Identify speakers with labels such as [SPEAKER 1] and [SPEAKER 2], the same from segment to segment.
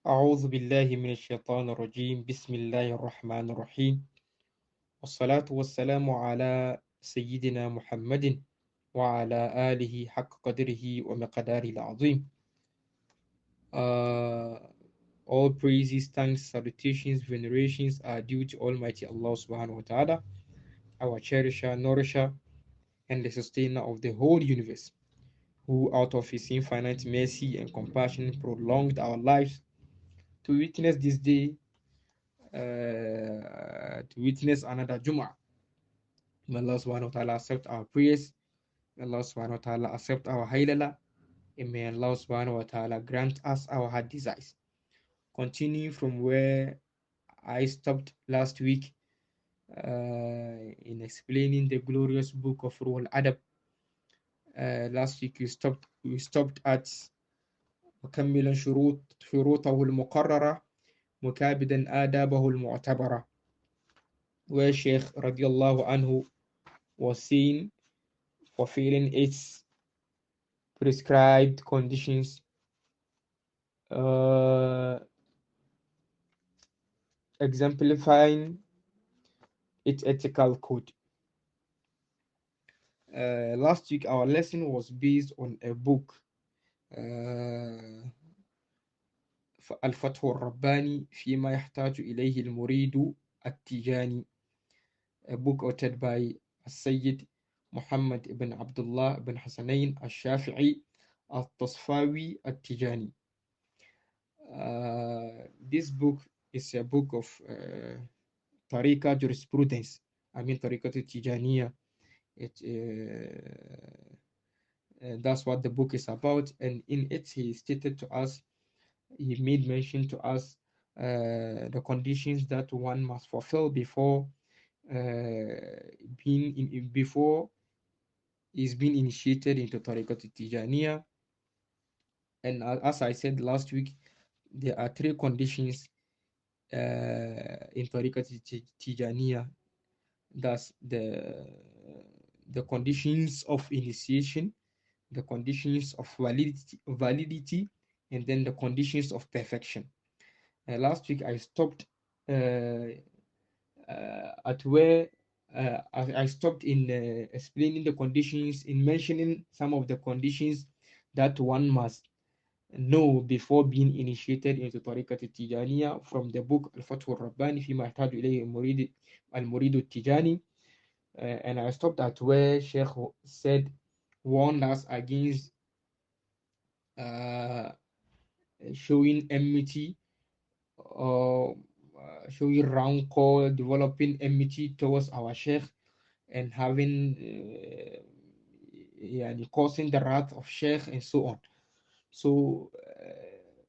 [SPEAKER 1] أعوذ بالله من الشيطان الرجيم بسم الله الرحمن الرحيم والصلاة والسلام على سيدنا محمد وعلى آله حق قدره ومقداره العظيم. uh, all praises, thanks, salutations, venerations are due to Almighty Allah subhanahu wa ta'ala, our cherisher, nourisher, and the sustainer of the whole universe, who out of his infinite mercy and compassion prolonged our lives to witness this day, to witness another Jum'ah. May Allah subhanahu wa ta'ala accept our prayers. May Allah subhanahu wa ta'ala accept our haylala. And may Allah subhanahu wa ta'ala grant us our heart desires. Continuing from where I stopped last week, in explaining the glorious book of Ruhul Adab. Last week we stopped at مكملا شروطه المقررة مكابدا آدابه المعتبرة, where Sheikh radiallahu anhu was saying fulfilling its prescribed conditions, exemplifying its ethical code. Last week our lesson was based on a book, الفتح الرباني فيما يحتاج إليه المريد التجاني, a book authored by Sayyid Muhammad ibn Abdullah ibn Hasanain al-Shafi'i al-Tasfawi al-Tijani. This book is a book of tariqa jurisprudence. Tariqa Tijaniya. That's what the book is about, and in it he stated to us, he made mention to us the conditions that one must fulfill before before is being initiated into tariqa Tijaniya. And as I said last week, there are three conditions in tariqa Tijaniya. That's the conditions of initiation, the conditions of validity, and then the conditions of perfection. Last week I stopped at where I stopped in explaining the conditions, in mentioning some of the conditions that one must know before being initiated into Tariqat al-Tijaniya from the book Al-Fath al-Rabbani فيما يحتاج إليه المريد التجاني. And I stopped at where Sheikh said, warned us against showing enmity or showing rancor, developing enmity towards our Sheikh, and having causing the wrath of Sheikh and so on. So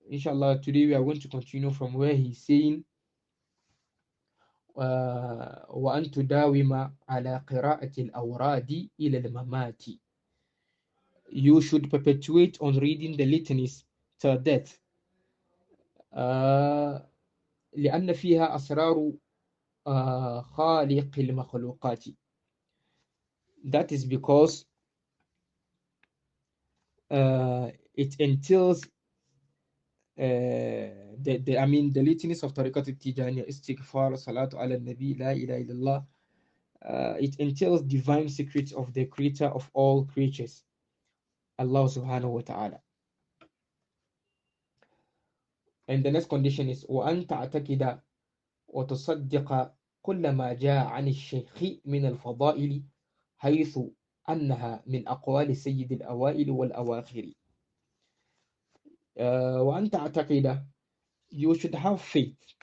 [SPEAKER 1] inshallah today we are going to continue from where he's saying وأن تداوم على قراءة الأوراد إلى الممات. You should perpetuate on reading the litanies till death. لأن فيها أسرار خالق المخلوقات. That is because it entails the litanies of Tariqat al-Tijaniyya, istighfar, salatu ala nabi, la ilaha illallah. It entails divine secrets of the creator of all creatures, Allah subhanahu wa ta'ala. And the next condition is وأن تعتقد وتصدق كل ما جاء عن الشيخ من الفضائل حيث أنها من أقوال سيد الأوائل والأواخر. وأن تعتقد, you should have faith,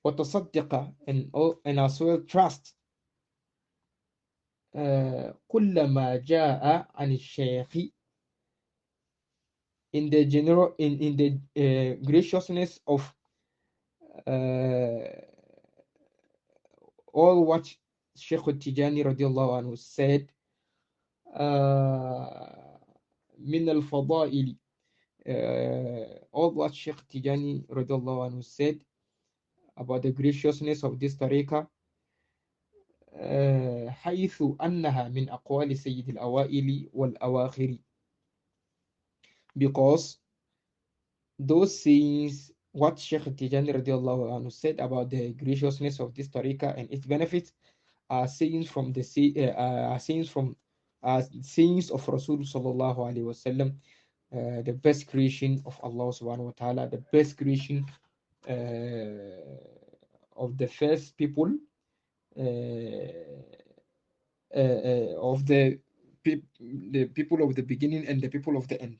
[SPEAKER 1] وتصدق, and as well trust, كل ما جاء عن الشيخ, in the general in the graciousness of all what Sheikh Tijani radiallahu anhu said, من الفضائل, all what Sheikh Tijani radiallahu anhu said about the graciousness of this tariqah, حيث أنها من أقوال سيد الأوائل والأواخر, because those sayings, what Sheikh Tijani radiallahu anhu said about the graciousness of this tariqah and its benefits, are sayings from sayings of Rasul sallallahu alaihi wasallam, the best creation of Allah subhanahu wa ta'ala, the best creation of the first people, of the people of the beginning and the people of the end.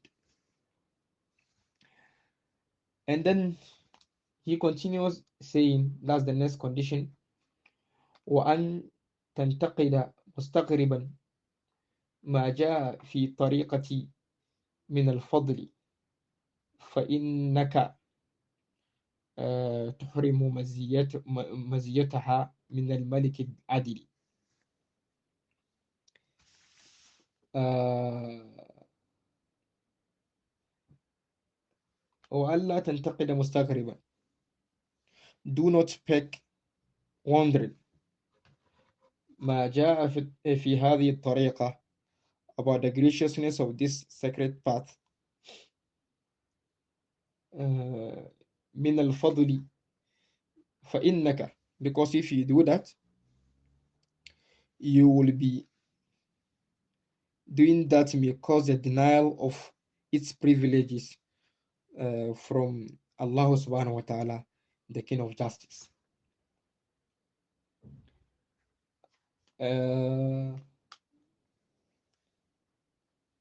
[SPEAKER 1] And then he continues saying, that's the next condition, وأن تنتقد مستغربا ما جاء في طريقتي من الفضل فإنك تحرم مزيتها من الملك العدل. وألا تنتقد مستغربا. Do not peck wondering ما جاء في هذه الطريقة about the graciousness of this sacred path من الفضل فإنك, because if you do that you will be doing that may cause a denial of its privileges from Allah subhanahu wa ta'ala, the King of Justice.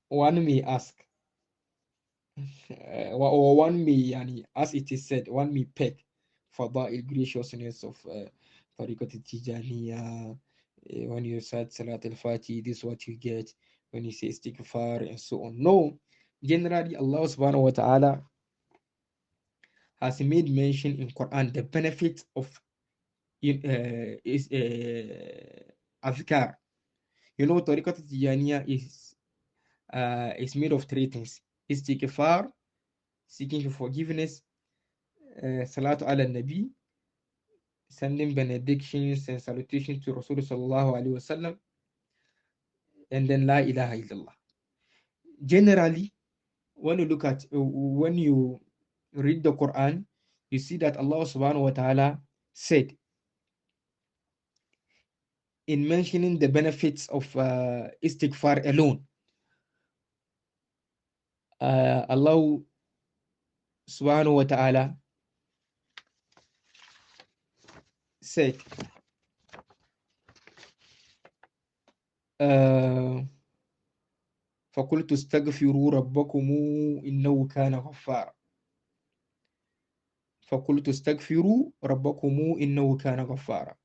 [SPEAKER 1] One may ask, or one may, as it is said, one may peg fada'il, graciousness of Tariqat al-Tijaniyya. When you said Salat al-Fatih, this is what you get. When you say istighfar and so on. No, generally Allah subhanahu wa ta'ala has made mention in Quran the benefit of is adhkar. You know, Tariqat al-Tijaniyya is made of three things: istighfar, seeking for forgiveness, salatu ala nabi, sending benedictions and salutations to Rasul sallallahu alaihi wasallam, and then la ilaha illallah. Generally, when you look at when you read the Quran, you see that Allah subhanahu wa ta'ala said in mentioning the benefits of istighfar alone, Allah subhanahu wa ta'ala said, فقلت استغفروا ربكم إنه كان غفارا. فقلت استغفروا ربكم إنه كان غفارا.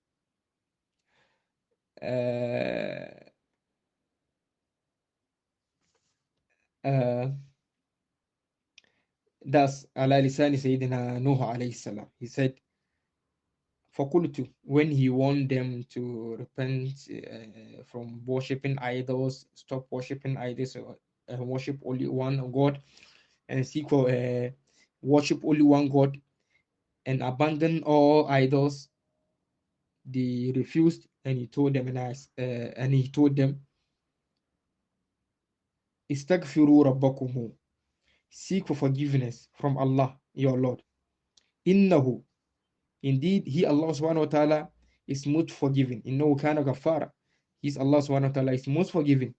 [SPEAKER 1] That's على لسان سيدنا نوح عليه السلام. He said, فقلت, when he warned them to repent from worshipping idols, stop worshipping idols, worship only one God, and seek for worship only one God, and abandon all idols. They refused, and he told them, Istaghfiru rabbakum, seek for forgiveness from Allah, your Lord. Innahu, indeed, He, Allah subhanahu wa ta'ala, is most forgiving. Innahu kana ghaffara. He's Allah subhanahu wa ta'ala is most forgiving.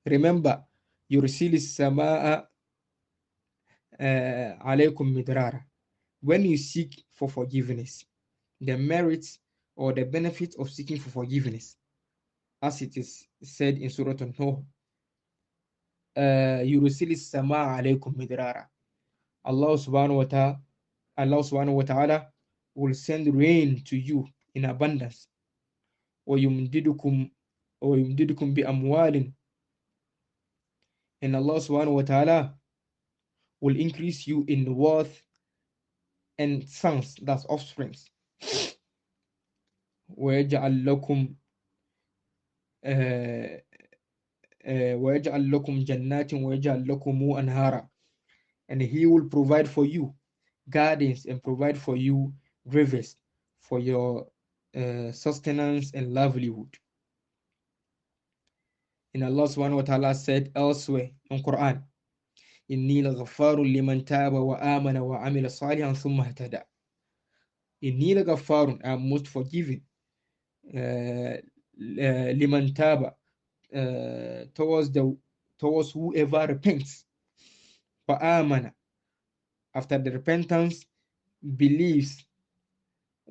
[SPEAKER 1] Remember, yursilis samaa alaykum midrara. When you seek for forgiveness, the merits or the benefits of seeking for forgiveness, as it is said in Surah An-Nuh, yursilis samaa alaykum midrara. Allah subhanahu wa ta'ala will send rain to you in abundance. وَيُمْدِدُكُمْ بِأَمْوَالٍ, and Allah subhanahu wa ta'ala will increase you in worth and sons, that's offsprings. وَيَجْعَلْ لَكُمْ جَنَّاتٍ وَيَجْعَلْ لَكُمْ أَنْهَارًا, and He will provide for you gardens and provide for you rivers for your sustenance and livelihood. And Allah subhanahu wa ta'ala said elsewhere in Quran, إني لغفار لمن تاب وآمن وعمل صالحا ثم اهتدى. إني لغفار, I am most forgiving, لمن تاب, towards whoever repents, وآمن, after the repentance, believes,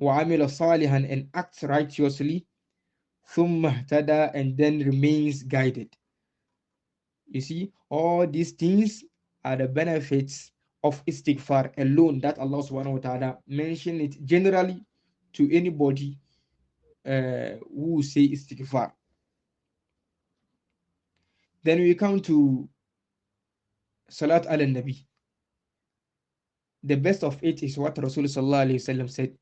[SPEAKER 1] وعمل صالحا, and acts righteously, ثم اهتدى, and then remains guided. You see, all these things are the benefits of istighfar alone that Allah subhanahu wa ta'ala mentioned it generally to anybody who say istighfar. Then we come to Salat ala Nabi. The best of it is what Rasul sallallahu alayhi wasallam said,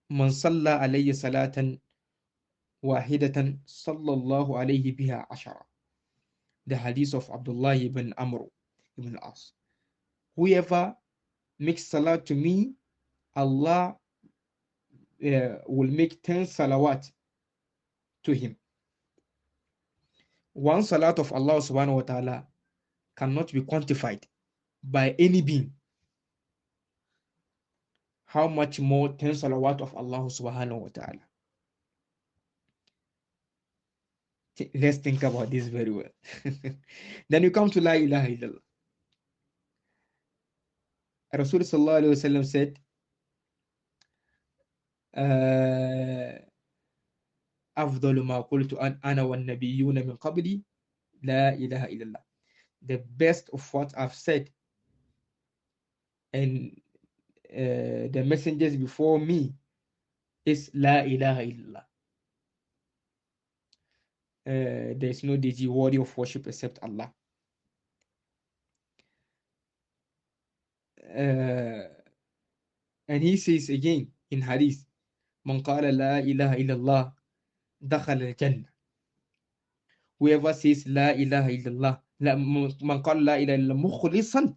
[SPEAKER 1] Man salla alayhi salatan wahidatan sallallahu alayhi biha ashara. The hadith of Abdullah ibn Amr ibn al-As. Whoever makes salat to me, Allah will make 10 salawat to him. One salat of Allah subhanahu wa ta'ala cannot be quantified by any being. How much more 10 salawat of Allah subhanahu wa ta'ala? Let's think about this very well. Then you come to La ilaha illallah. Rasul sallallahu alayhi wa sallam said, أفضل ما قلت أنا والنبيون من قبلي لا إله إلا الله. The best of what I've said and the messengers before me is La ilaha illallah. There is no deity worthy of worship except Allah. And he says again in hadith, Man qala la ilaha illallah dakhala al-jannah. Whoever says la ilaha illallah, man qala la ilaha illallah mukhlisan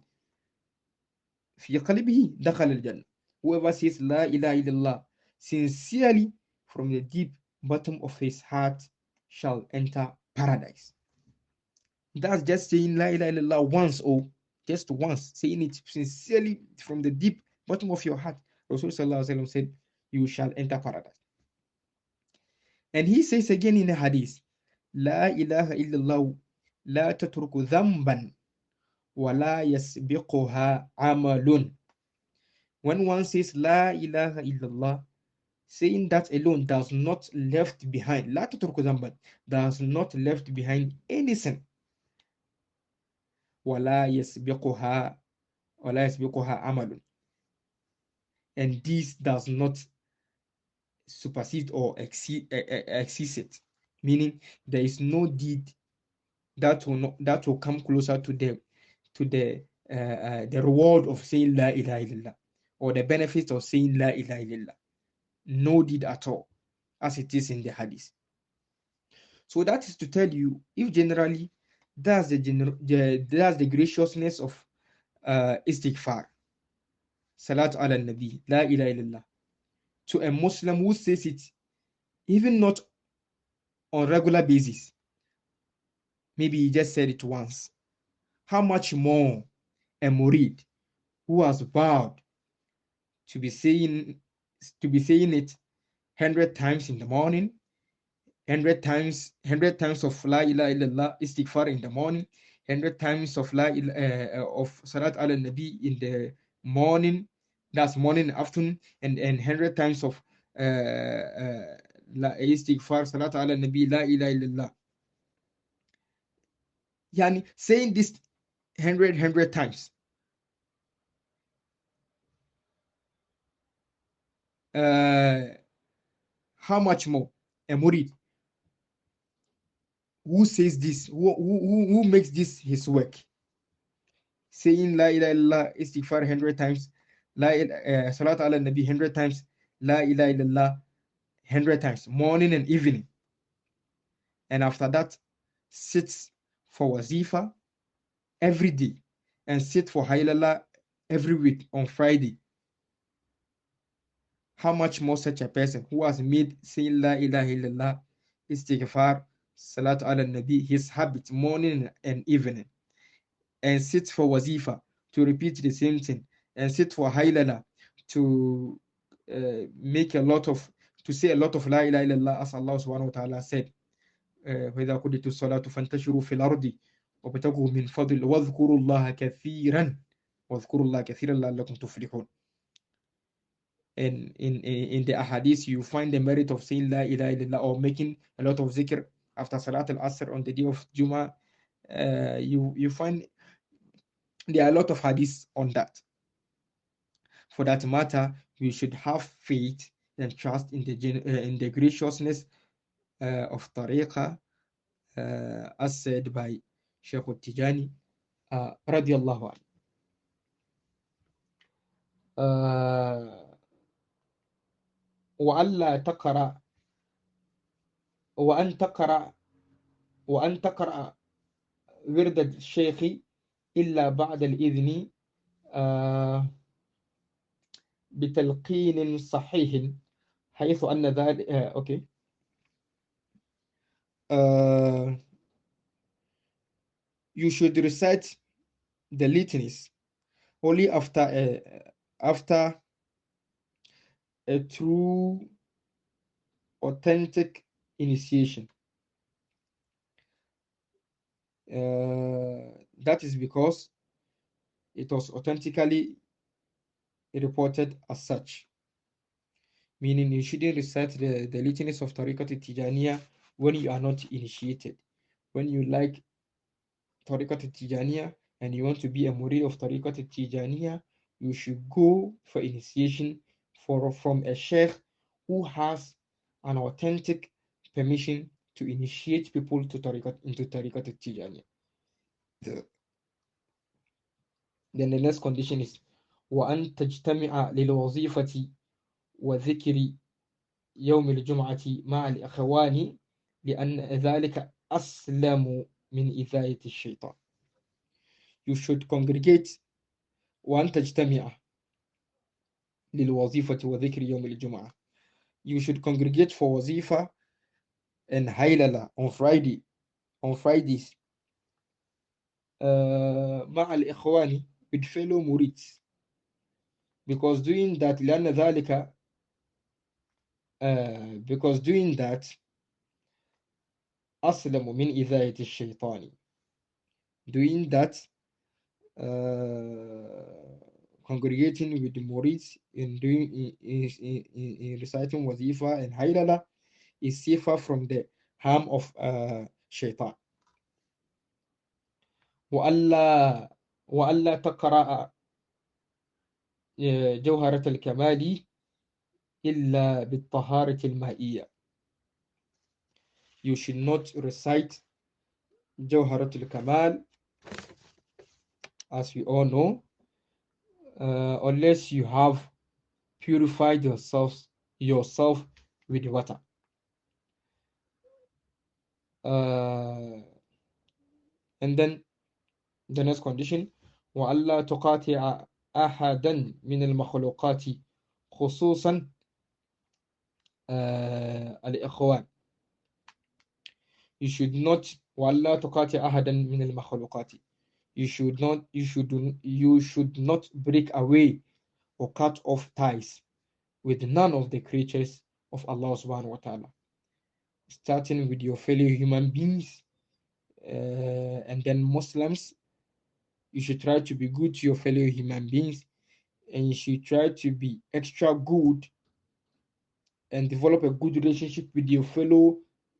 [SPEAKER 1] fi qalbihi dakhala al-jannah. Whoever says la ilaha illallah sincerely from the deep bottom of his heart shall enter paradise. That's just saying la ilaha illallah once, or just once, saying it sincerely from the deep bottom of your heart. Rasul sallallahu alaihi wasallam said, you shall enter paradise. And he says again in the hadith, La ilaha illallah la tatruku dhanban wa la yasbiquha amalun. When one says La ilaha illallah, saying that alone does not left behind, La tatruku dhanban, does not left behind any sin. Wa la yasbiquha amalun. And this does not supersede or exceed it, meaning there is no deed that will come closer to the reward of saying la ilaha illallah, or the benefits of saying la ilaha illallah. No deed at all, as it is in the hadith. So that is to tell you, if generally that's the graciousness of istighfar, salat ala nabi, la ilaha illallah, to a Muslim who says it even not on regular basis. Maybe he just said it once. How much more a murid who has vowed to be saying it 100 times in the morning, 100 times of la ilaha illallah istighfar in the morning, 100 times of of salat ala nabi in the morning, that's morning and afternoon, and 100 times of istighfar salat ala nabi la ilaha illallah. Yani saying this 100 times. How much more a murid who says this, who makes this his work, saying la ilaha illallah istighfar 100 times, salat ala nabi 100 times, la ilaha illallah 100 times, morning and evening, and after that sits for wazifa every day and sit for haylala every week on Friday. How much more such a person who has made saying la ilaha illallah istighfar salat ala nabi his habit morning and evening, and sit for wazifa to repeat the same thing, and sit for haylala to make a lot of, to say a lot of la ilaha illallah, as Allah subhanahu wa ta'ala said, وإذا قضيت الصلاة فانتشروا في الأرض وابتغوا من فضل واذكروا الله كثيرا واذكروا الله كثيرا لعلكم تفلحون. And in the ahadith, you find the merit of saying la ilaha illallah or making a lot of zikr after Salat al-Asr on the day of Jummah. You find there are a lot of hadiths on that. For that matter, we should have faith and trust in the graciousness of tariqah, as said by Shaykh al-Tijani radiallahu anhu. وألا تقرأ وأن تقرأ ورد الشيخ إلا بعد الإذن بتلقين صحيح حيث أن ذلك okay. You should recite the litanies only after a true authentic initiation. That is because it was authentically reported as such. Meaning you shouldn't recite the litanies of Tariqat al-Tijaniyah when you are not initiated. When you like Tariqat al-Tijaniyah and you want to be a murid of Tariqat al-Tijaniyah, you should go for initiation from a sheikh who has an authentic permission to initiate people into Tariqat al-Tijaniyah. Then the next condition is وأن تجتمع للوظيفة وذكر يوم الجمعة مع الأخوان لأن ذلك أسلم من إذاية الشيطان. You should congregate وأن تجتمع للوظيفة وذكر يوم الجمعة. You should congregate for wazifa and haylala on Fridays مع الإخوان with fellow murids, because doing that لأن ذلك because doing that أسلم من إذاية الشيطان. Doing that congregating with the murids in reciting wazifa and haylala is safer from the harm of shaitan. وألا تقرأ جوهرة الكمال إلا بالطهارة المائية. You should not recite جوهرة الكمال, as we all know, unless you have purified yourself with water. And then the next condition وألا تقاطع أحدا من المخلوقات خصوصا الإخوان. You should not وألا تقاطع أحدا من المخلوقات. You should not break away or cut off ties with none of the creatures of Allah subhanahu wa ta'ala, starting with your fellow human beings, and then Muslims. You should try to be good to your fellow human beings, and you should try to be extra good and develop a good relationship with your fellow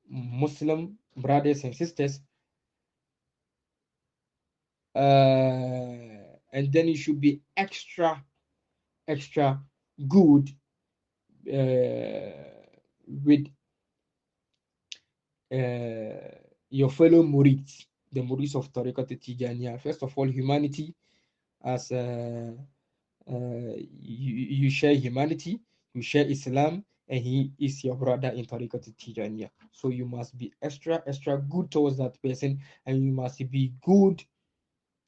[SPEAKER 1] Muslim brothers and sisters. And then you should be extra good with your fellow murids, the murids of Tariqat al-Tijaniyah. First of all, humanity, as you share humanity, you share Islam, and he is your brother in Tariqat al-Tijaniyah. So you must be extra good towards that person, and you must be good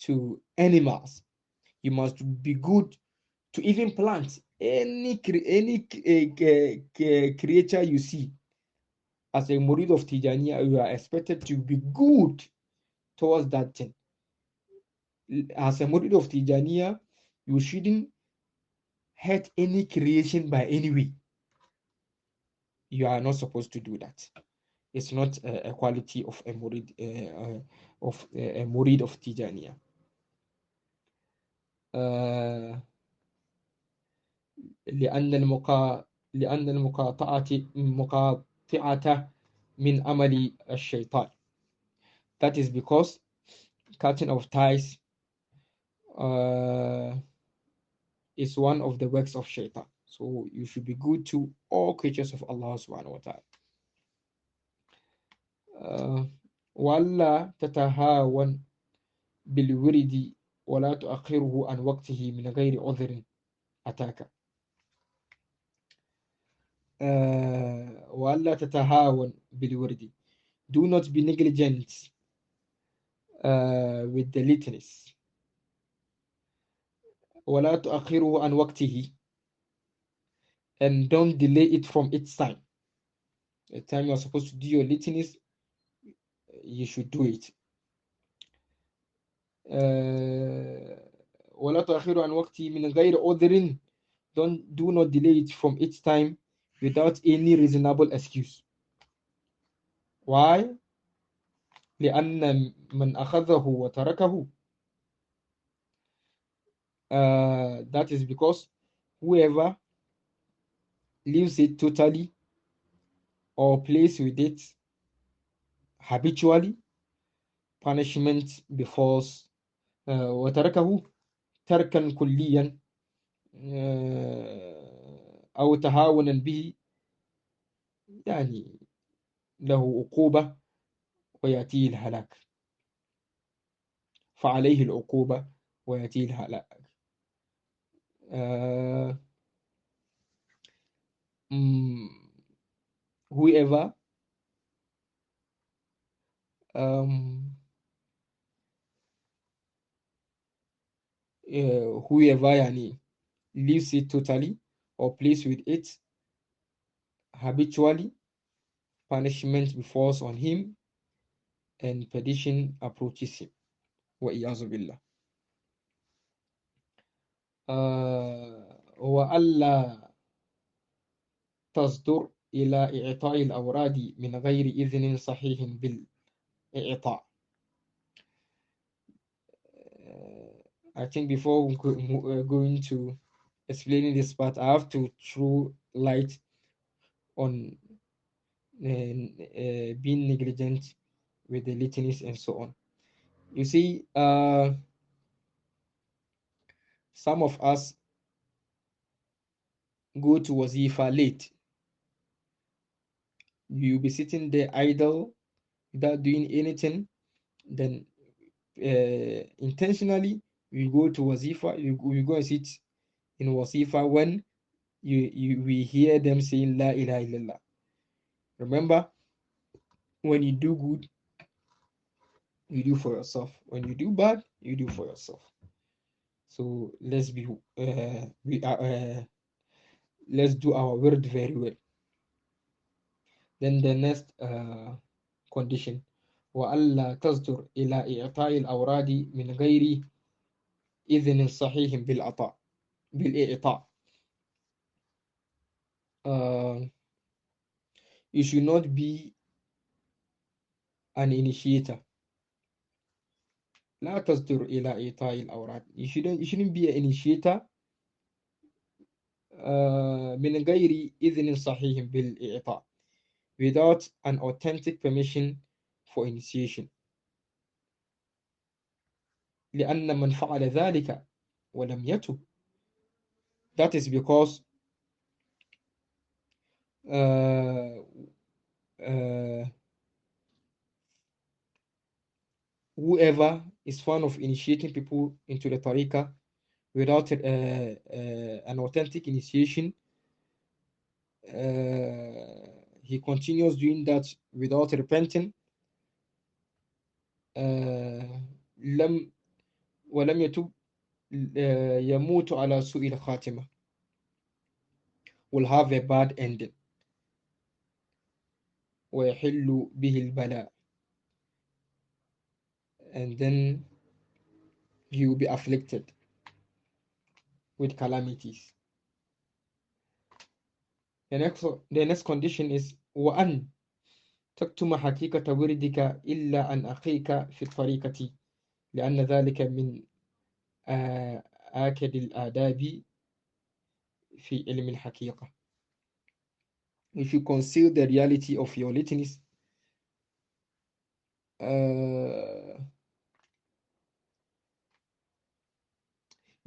[SPEAKER 1] to animals. You must be good to even plants. Any creature you see, as a murid of Tijaniya, you are expected to be good towards that thing. As a murid of Tijaniya, you shouldn't hate any creation by any way. You are not supposed to do that. It's not a quality of a murid a murid of Tijaniya. لأن المقاطعة من عمل الشيطان. That is because cutting of ties is one of the works of shaitan. So you should be good to all creatures of Allah subhanahu wa ta'ala. وَأَلَّا تَتَهَاوَنْ بِالْوِرْدِ وَلَا تُؤَخِّرْهُ عَنْ وَقْتِهِ مِنْ غَيْرِ عُذْرٍ أَتَاكَ. وَأَلَّا تَتَهَاوَنْ بِالْوِرْدِ. Do not be negligent with the litanies. وَلَا تُؤَخِّرْهُ عَنْ وَقْتِهِ. And don't delay it from its time. The time you are supposed to do your litanies, you should do it. ولا تؤخر عن وقتي من غير عذر. Do not delay it from its time without any reasonable excuse. Why? لأن من أخذه وتركه. That is because whoever leaves it totally or plays with it habitually, punishment befalls. وتركه تركا كليا أو تهاونا به، يعني له عقوبة ويأتيه الهلاك. فعليه العقوبة ويأتيه الهلاك. Whoever whoever يعني leaves it totally or plays with it habitually, punishment befalls on him and perdition approaches him. وإياذ بالله. وألا تصدر إلى إعطاء الأوراد من غير إذن صحيح بالإعطاء. I think before going to explaining this part, I have to throw light on being negligent with the litanies and so on. You see, some of us go to wazifa late. You'll be sitting there idle without doing anything. Then intentionally you go to wazifa, you go and sit in wazifa when we hear them saying La ilaha illallah. Remember, when you do good, you do for yourself. When you do bad, you do for yourself. So let's be let's do our word very well. Then the next condition, وألا تصدر إلى إعطاء الأوراد من غير إذن صحيح بالإعطاء. You should not be an initiator. لا تصدر إلى إعطاء الأوراد. You shouldn't be an initiator من غير إذن صحيح بالإعطاء, without an authentic permission for initiation. لأن من فعل ذلك ولم يتب. That is because whoever is fond of initiating people into the tariqah without an authentic initiation, he continues doing that without repenting. ولم يتب يموت على سوء الخاتمة, will have a bad ending. ويحل به البلاء, and then you will be afflicted with calamities. The next condition is وأن تكتم حقيقة وردك إلا عن أخيك في الطريقة لأن ذلك من آكد الآداب في علم الحقيقة. If you conceal the reality of your litanies,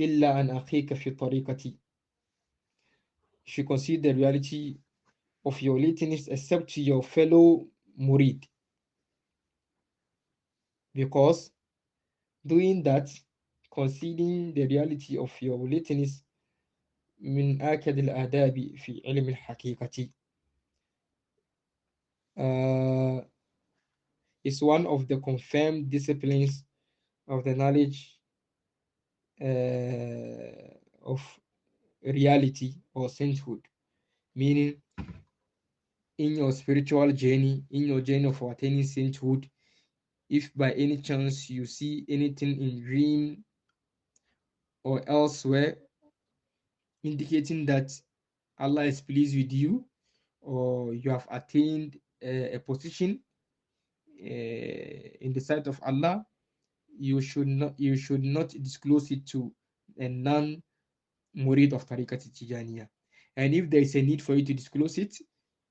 [SPEAKER 1] إلا عن أخيك في طريقة, if you conceal the reality of your litanies except to your fellow murid, because doing that, concealing the reality of your litanies, من آكد الآداب في علم الحقيقة, is one of the confirmed disciplines of the knowledge of reality or sainthood, meaning in your spiritual journey, in your journey of attaining sainthood, if by any chance you see anything in dream or elsewhere indicating that Allah is pleased with you, or you have attained a position in the sight of Allah, you should not disclose it to a non-murid of Tariqat Tijaniya. And if there is a need for you to disclose it,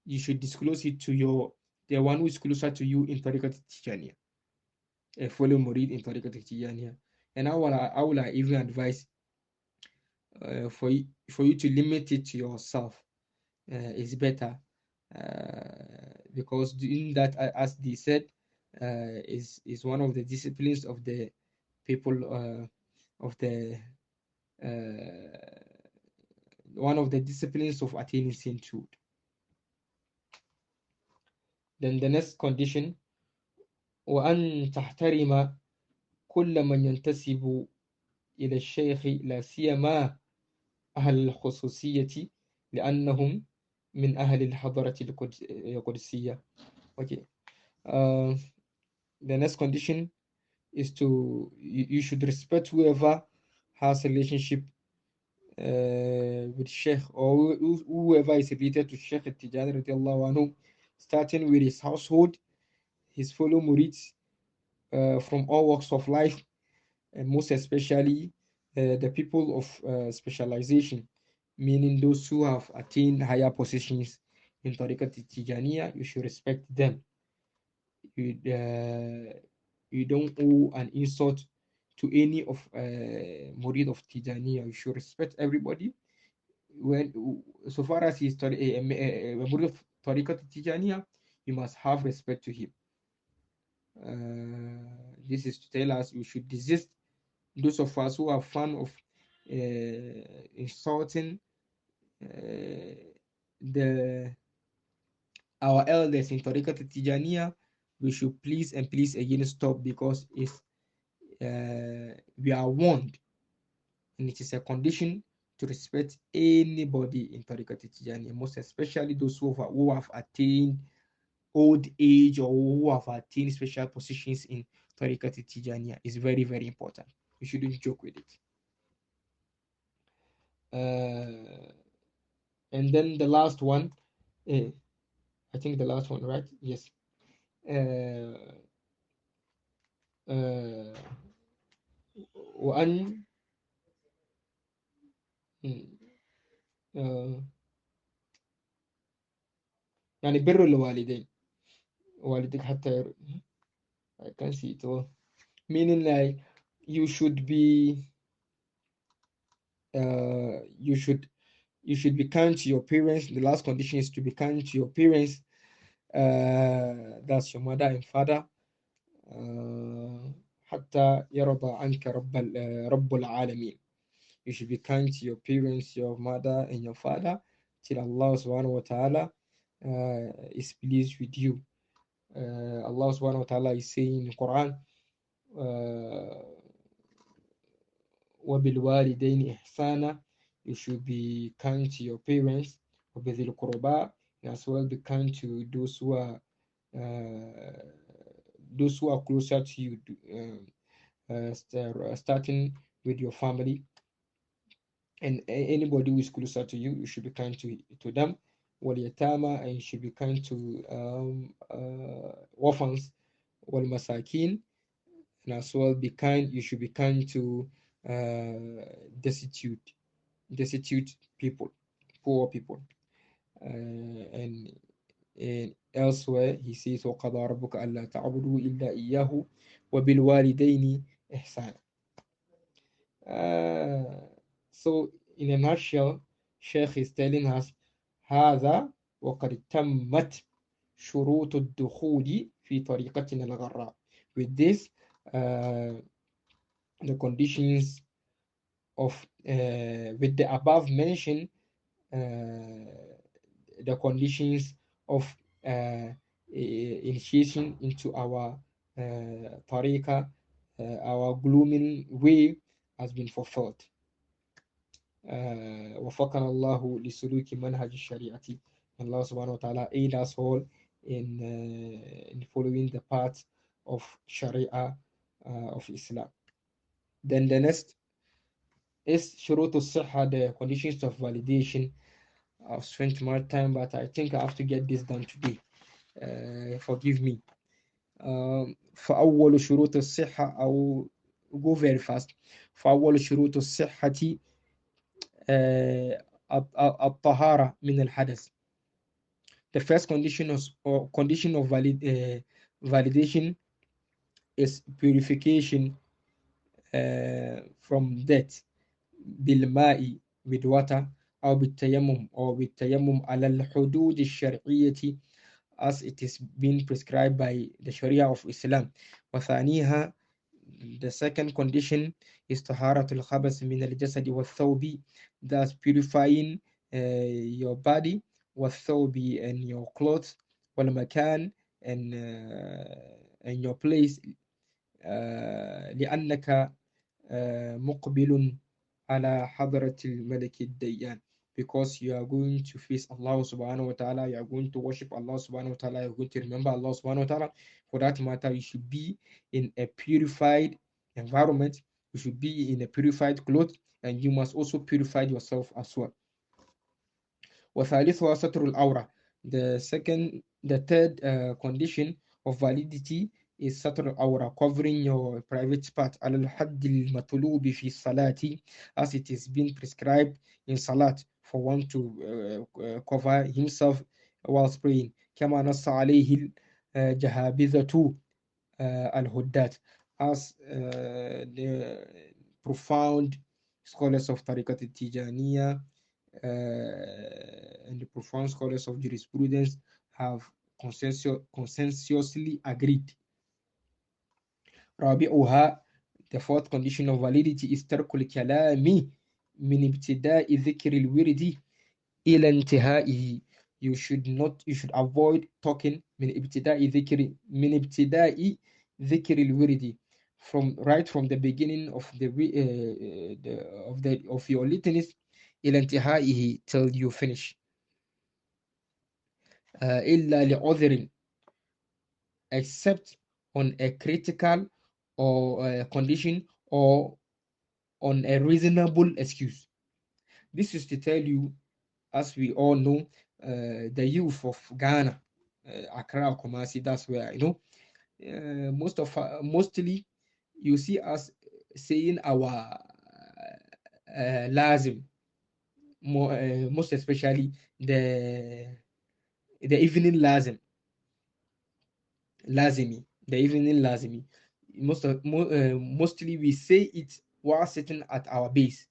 [SPEAKER 1] you should disclose it to the one who is closer to you in Tariqat Tijaniya, a fellow murid in Tariqat Tijaniya. And I will even advise for you to limit it to yourself is better, because doing that, as they said, is one of the disciplines of the people of the one of the disciplines of attaining sainthood. Then the next condition, وأن تحترم كل من ينتسب إلى الشيخ لا سيما أهل الخصوصية لأنهم من أهل الحضرة القدسية. Okay. The next condition is you should respect whoever has a relationship with Sheikh, or whoever is related to Sheikh Tijani radiallahu anhu, starting with his household, his fellow murids from all walks of life, and most especially the people of specialization, meaning those who have attained higher positions in Tariqat Tijaniya. You should respect them. You don't owe an insult to any of murid of Tijaniya. You should respect everybody. When so far as he's a murid of Tariqat Tijaniya, you must have respect to him. This is to tell us we should desist. Those of us who are fan of insulting our elders in Tariqat Tijaniya, we should please again stop, because we are warned, and it is a condition to respect anybody in Tariqat Tijaniya, most especially those who have attained old age or who have attained special positions in Tariqat Tijaniya. Is very, very important. You shouldn't joke with it. And then the last one, I think the last one, right? Yes. وأن يعني بر الوالدين والديك حتى I can see it all. Meaning, like, you should be be kind to your parents. The last condition is to be kind to your parents. That's your mother and father. حتى يرضى عنك رب العالمين. You should be kind to your parents, your mother and your father, till Allah subhanahu wa ta'ala is pleased with you. Allah subhanahu wa ta'ala is saying in the Quran, وَبِالْوَالِدَيْنِ إِحْسَانًا, you should be kind to your parents. وَبِذِي الْقُرْبَى, as well be kind to those who are closer to you, starting with your family, and anybody who is closer to you, you should be kind to them. واليتامى, and you should be kind to orphans. والمساكين, and as well be kind. You should be kind to destitute people, poor people. And elsewhere he says وقضى ربك ألا تعبدوا إلا إياه وبالوالدين إحسانا. So in a nutshell, Sheikh is telling us هذا وقد تمت شروط الدخول في طريقتنا الغراء. With this, the conditions of with the above mentioned, the conditions of initiation into our tariqah, our glooming way, has been fulfilled. وفقنا الله لسلوك منهج الشريعة. Allah subhanahu wa ta'ala aid us all in following the path of Sharia of Islam. Then the next is شروط الصحة, the conditions of validation. I've spent more time, but I think I have to get this done today. Forgive me. فأول شروط الصحة أو go very fast. فأول شروط الصحة الطهارة من الحدث. The first condition of validation is purification from death بالماء, with water, أو بالتيمم, or with tayammum على الحدود الشرعية, as it is being prescribed by the Sharia of Islam. وثانيها, the second condition is طهارة الخبث من الجسد والثوب, thus purifying your body, والثوب, and your clothes, والمكان, and your place, لأنك مقبل على حضرة الملك الديان, because you are going to face Allah subhanahu wa ta'ala, you are going to worship Allah subhanahu wa ta'ala, you are going to remember Allah subhanahu wa ta'ala. For that matter, you should be in a purified environment, you should be in a purified cloth, and you must also purify yourself as well. وثالثها ستر الأورة. The third condition of validity is ستر الأورة, covering your private part, على الحد المطلوب في الصلاة, as it is being prescribed in salat for one to cover himself whilst praying. كما نص عليه الجهابذة الهدات, as the profound scholars of Tariqat al-Tijaniyah and the profound scholars of jurisprudence have consensuously agreed. رابعها, the fourth condition of validity is ترك الكلام من ابتداء ذكر الورد إلى انتهائه. You should avoid talking من ابتداء ذكر الورد, from the beginning of of your litanies إلى انتهائه, till you finish. إلا لعذر, except on a critical or condition, or on a reasonable excuse. This is to tell you, as we all know, the youth of Ghana, Accra, Kumasi, that's where I know. Mostly you see us saying our lazim, most especially the evening lazimi, the evening lazimi. Mostly we say it while sitting at our base,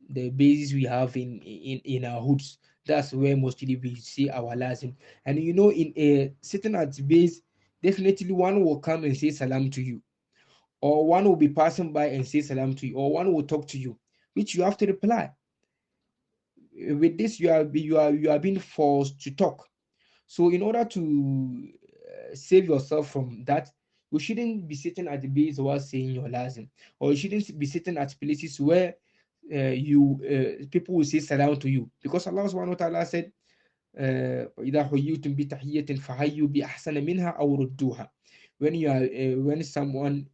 [SPEAKER 1] the bases we have in our hoods. That's where mostly we see our lazim. And you know, in a sitting at base, definitely one will come and say salam to you, or one will be passing by and say salam to you, or one will talk to you, which you have to reply. With this, you are being forced to talk. So in order to save yourself from that, you shouldn't be sitting at the base while saying your lazim, or you shouldn't be sitting at places where people will say salam to you, because Allah subhanahu wa ta'ala said إذا حييتم بتحية فحيوا بأحسن منها أو ردوها. When someone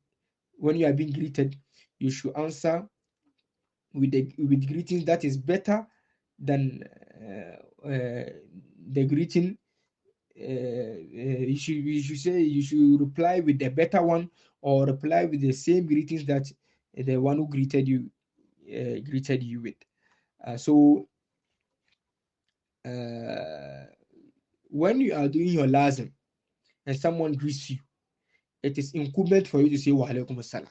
[SPEAKER 1] when you are being greeted, you should answer with greetings that is better than the greeting. You should reply with a better one, or reply with the same greetings that the one who greeted you with. So uh, when you are doing your lazim and someone greets you, it is incumbent for you to say wa alaikum assalam.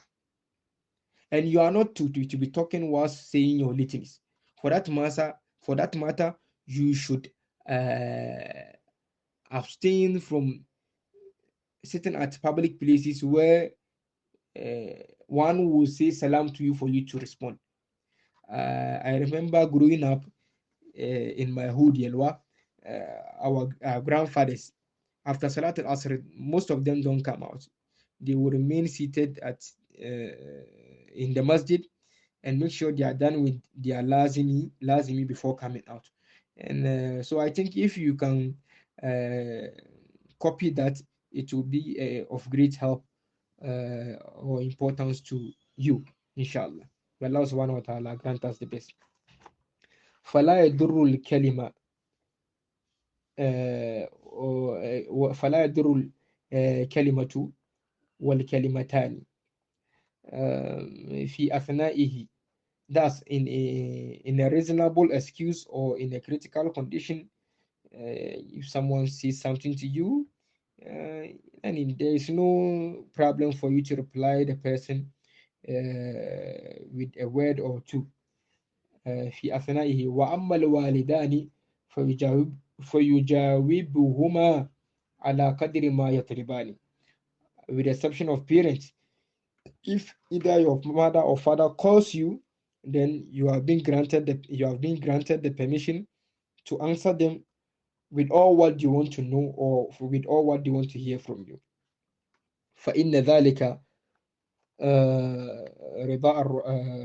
[SPEAKER 1] And you are not to be talking whilst saying your litanies. For that matter, you should abstain from sitting at public places where one will say salam to you for you to respond. I remember growing up in my hood, Yelwa, our grandfathers, after Salat al Asr, most of them don't come out. They will remain seated in the masjid and make sure they are done with their lazimi before coming out. And so I think if you can copy that, it will be of great help or importance to you, inshallah. May Allah subhanahu wa ta'ala grant us the best. فلا يضر الكلمة فلا يضر الكلمة والكلمتان في أثنائه. Thus, in a reasonable excuse or in a critical condition, if someone says something to you, and there is no problem for you to reply the person with a word or two. في أثنائه. وأما الوالدان فيجاوبهما على قدر ما يطلبان. With the exception of parents, if either your mother or father calls you, then you have been granted the permission to answer them with all what you want to know or with all what they want to hear from you. فإن ذلك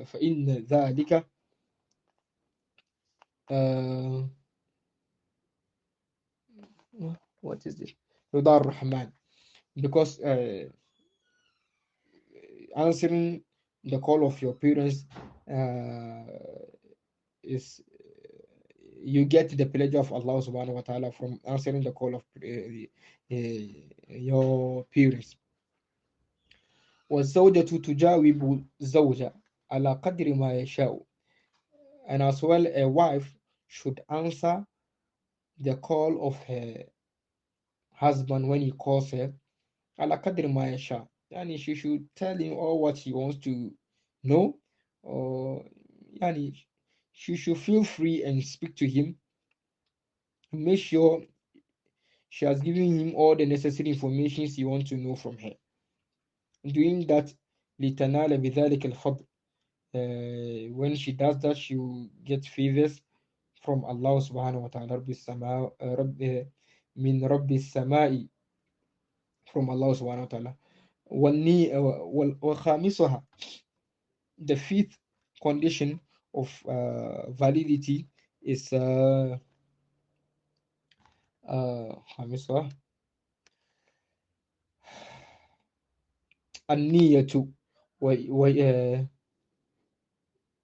[SPEAKER 1] فإن ذلك what is this? رضا الرحمن. Because answering the call of your parents is you get the pleasure of Allah subhanahu wa ta'ala from answering the call of your parents. والزوجة تجاوب الزوجة على قدر ما يشاء. And as well, a wife should answer the call of her husband when he calls her على قدر ما يشاء. Yani she should tell him all what he wants to know, or yani she should feel free and speak to him. Make sure she has given him all the necessary information he wants to know from her. Doing that, لتنال بذلك الفضل. When she does that, she will get favors from Allah subhanahu wa ta'ala. من رب السماء, from Allah subhanahu wa ta'ala. وخامسها, the fifth condition of validity is خامسها النية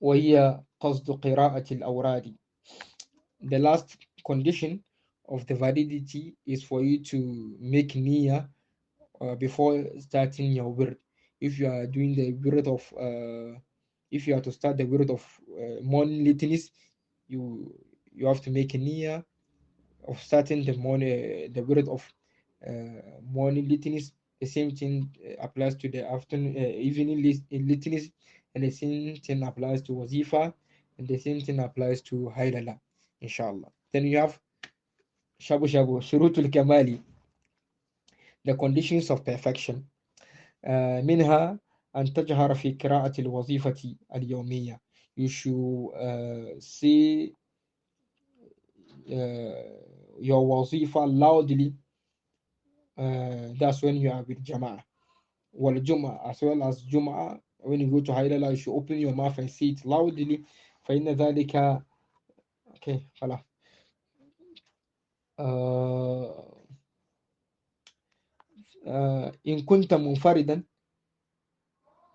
[SPEAKER 1] وهي قصد قراءة الأوراد. The last condition of the validity is for you to make niyyah before starting your wird. If you are doing the wird of if you are to start the wird of morning litanies, you have to make a niyyah of starting the wird of morning litanies. The same thing applies to the afternoon evening litanies, and the same thing applies to wazifa, and the same thing applies to haylala, inshallah. Then you have shabu shabu shurutul kamali, the conditions of perfection. منها أن تجهر في قراءة الوظيفة اليومية. You should say your wazifa loudly. That's when you are with Jama'ah. Wal Jum'ah, as well as Jum'ah, when you go to Haylala, you should open your mouth and say it loudly. فإن ذلك okay خلاص. إن كنت منفردا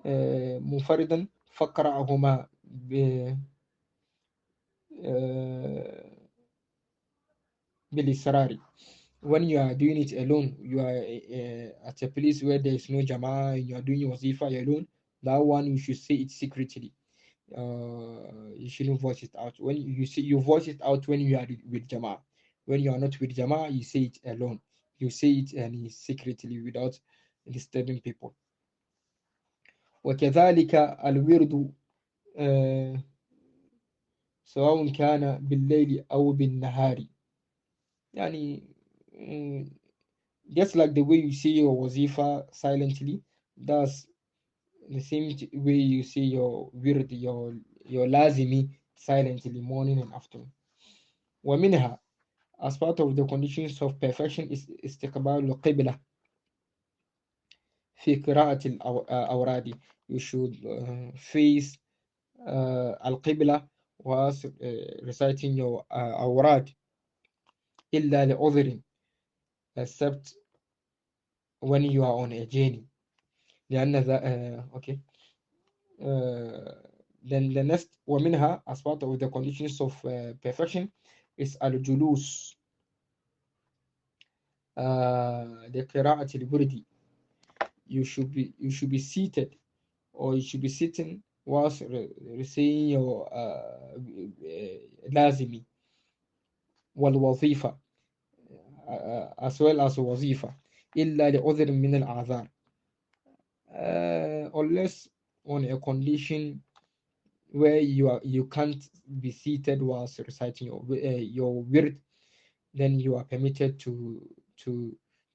[SPEAKER 1] منفردا فقرأهما بالإصرار. When you are doing it alone, you are at a place where there is no Jama'ah and you are doing your wazifa alone, that one you should say it secretly. You shouldn't voice it out. When you say you voice it out when you are with Jama'ah. When you are not with Jama'ah, you say it alone. You say it and secretly without disturbing people. وكذلك الورد سواء كان بالليل أو بالنهار. يعني just like the way you say your wazifa silently, that's the same way you say your wird, your lazimi silently morning and afternoon. ومنها, as part of the conditions of perfection, is استقبال القبلة في قراءة الأوراد. You should face القبلة whilst reciting your أوراد إلا لعذر, except when you are on a journey. لأن okay. Then the next ومنها, as part of the conditions of perfection, is الجلوس لقراءة الورد. You should be seated, or you should be sitting whilst saying your لازمي والوظيفة as well as وظيفة إلا لعذر من الأعذار, unless on a condition where you can't be seated whilst reciting your wird, then you are permitted to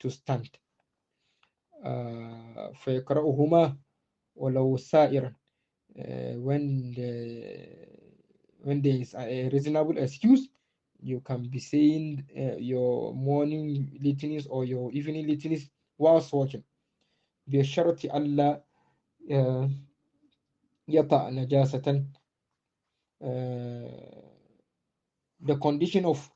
[SPEAKER 1] stand. فيقرأهما ولو سائرا, when there is a reasonable excuse, you can be saying your morning litanies or your evening litanies whilst walking. بشرط ألا يطأ نجاسة. The condition of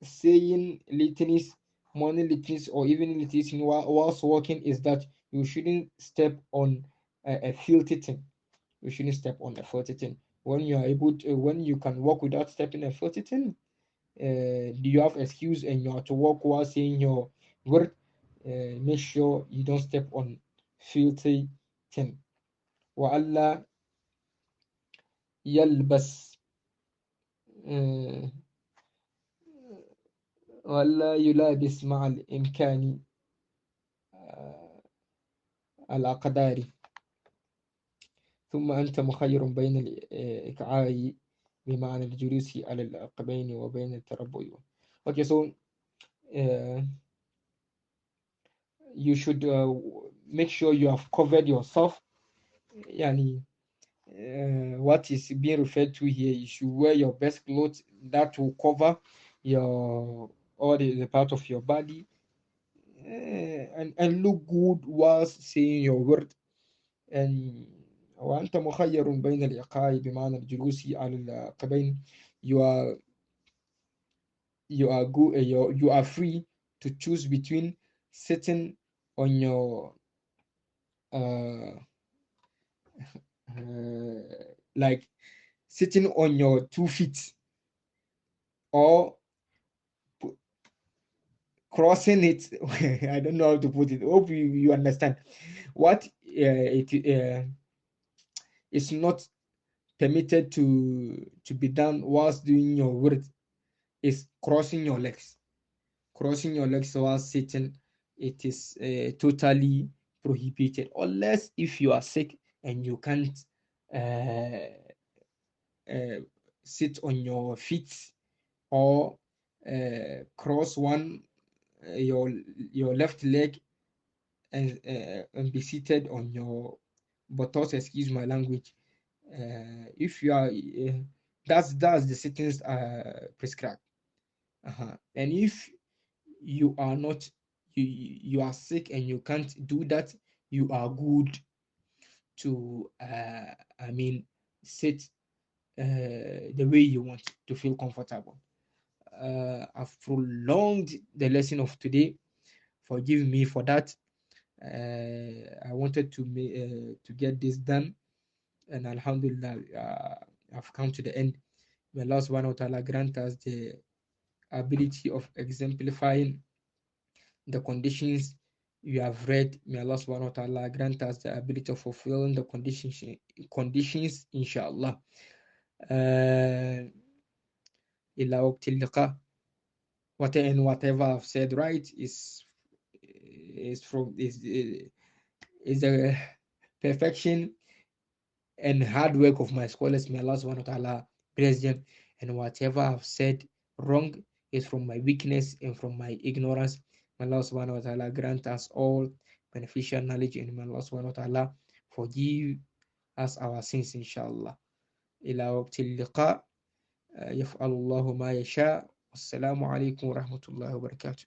[SPEAKER 1] saying litanies, morning litanies or evening litanies whilst walking, is that you shouldn't step on a filthy thing. You shouldn't step on a filthy thing. When you are able to, when you can walk without stepping a filthy thing, do you have excuse and you have to walk while saying your word? Make sure you don't step on filthy thing. وَأَلَّا يلبس ولا يلابس مع الإمكان الأقدار. ثم أنت مخير بين الإقعاء بمعنى الجلوس على العقبين وبين التربع. Okay, so you should make sure you have covered yourself. يعني what is being referred to here, you should wear your best clothes that will cover your all the part of your body, and look good whilst saying your word. and وأنت مخير بين الإيقاع بمعنى الجلوس على العقبين. You are good. You are free to choose between sitting on your like sitting on your 2 feet, or crossing it. I don't know how to put it. Hope you understand. What it is not permitted to be done whilst doing your work is crossing your legs. Crossing your legs while sitting, it is totally prohibited, unless if you are sick and you can't uh, sit on your feet, or cross your left leg and be seated on your buttocks. Excuse my language. If you are, that's the sittings prescribed. And if you are not, you are sick and you can't do that, you are good to sit the way you want to feel comfortable. I've prolonged the lesson of today. Forgive me for that. I wanted to get this done, and Alhamdulillah, I've come to the end. May Allah subhanahu wa ta'ala grant us the ability of exemplifying the conditions you have read. May Allah subhanahu wa ta'ala grant us the ability of fulfilling the conditions inshallah. إلى وقت اللقاء. Whatever I've said right is the perfection and hard work of my scholars. May Allah subhanahu wa ta'ala bless them. And whatever I've said wrong is from my weakness and from my ignorance. May Allah subhanahu wa ta'ala grant us all beneficial knowledge, and may Allah subhanahu wa ta'ala forgive us our sins inshallah. إلى وقت اللقاء. يفعل الله ما يشاء. والسلام عليكم ورحمة الله وبركاته.